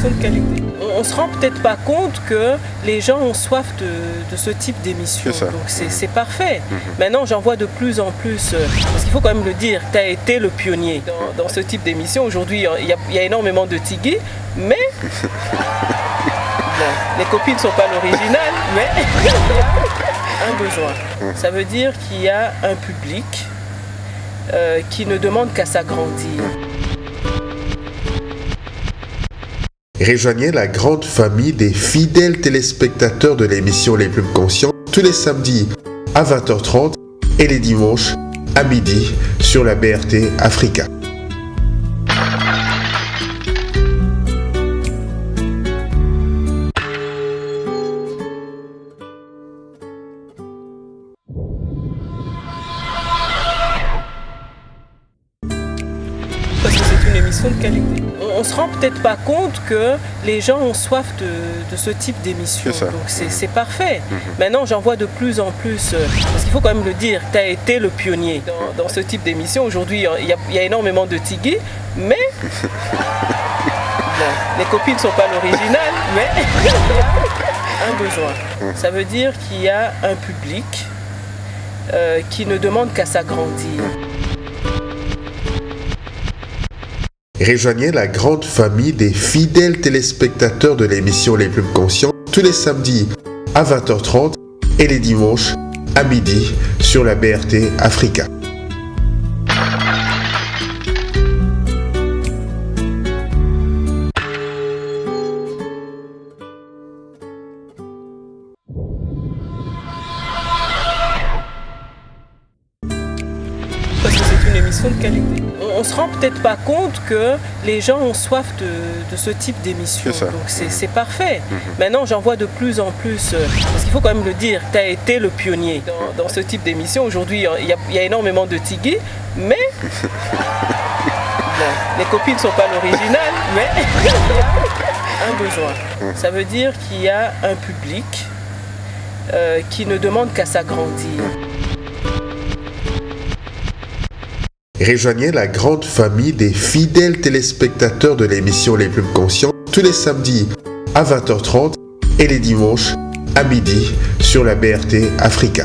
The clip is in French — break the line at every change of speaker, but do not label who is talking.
émission de qualité. On se rend peut-être pas compte que les gens ont soif de ce type d'émission. Donc c'est parfait. Maintenant, j'en vois de plus en plus, parce qu'il faut quand même le dire, tu as été le pionnier dans ce type d'émission. Aujourd'hui, il y a énormément de Tigui, mais bon, les copies ne sont pas l'original, mais il y a un besoin. Ça veut dire qu'il y a un public qui ne demande qu'à s'agrandir.
Rejoignez la grande famille des fidèles téléspectateurs de l'émission Les Plumes Conscientes tous les samedis à 20h30 et les dimanches à midi sur la BRT Africa.
Parce que c'est une émission de qualité. On se rend peut-être pas compte que les gens ont soif de ce type d'émission. Donc c'est parfait. Maintenant, j'en vois de plus en plus, parce qu'il faut quand même le dire, tu as été le pionnier dans ce type d'émission. Aujourd'hui, il y a énormément de Tigui, mais bon, les copies ne sont pas l'original, mais il y a un besoin. Ça veut dire qu'il y a un public qui ne demande qu'à s'agrandir.
Rejoignez la grande famille des fidèles téléspectateurs de l'émission Les Plumes Conscientes tous les samedis à 20h30 et les dimanches à midi sur la BRT Africa.
Parce que c'est une émission de qualité. On se rend peut-être pas compte que les gens ont soif de ce type d'émission. Donc c'est parfait. Maintenant, j'en vois de plus en plus, parce qu'il faut quand même le dire, tu as été le pionnier dans ce type d'émission. Aujourd'hui, il y a énormément de Tigui, mais bon, les copies ne sont pas l'original, mais il y a un besoin. Ça veut dire qu'il y a un public qui ne demande qu'à s'agrandir.
Rejoignez la grande famille des fidèles téléspectateurs de l'émission Les Plumes Conscientes tous les samedis à 20h30 et les dimanches à midi sur la BRT Africa.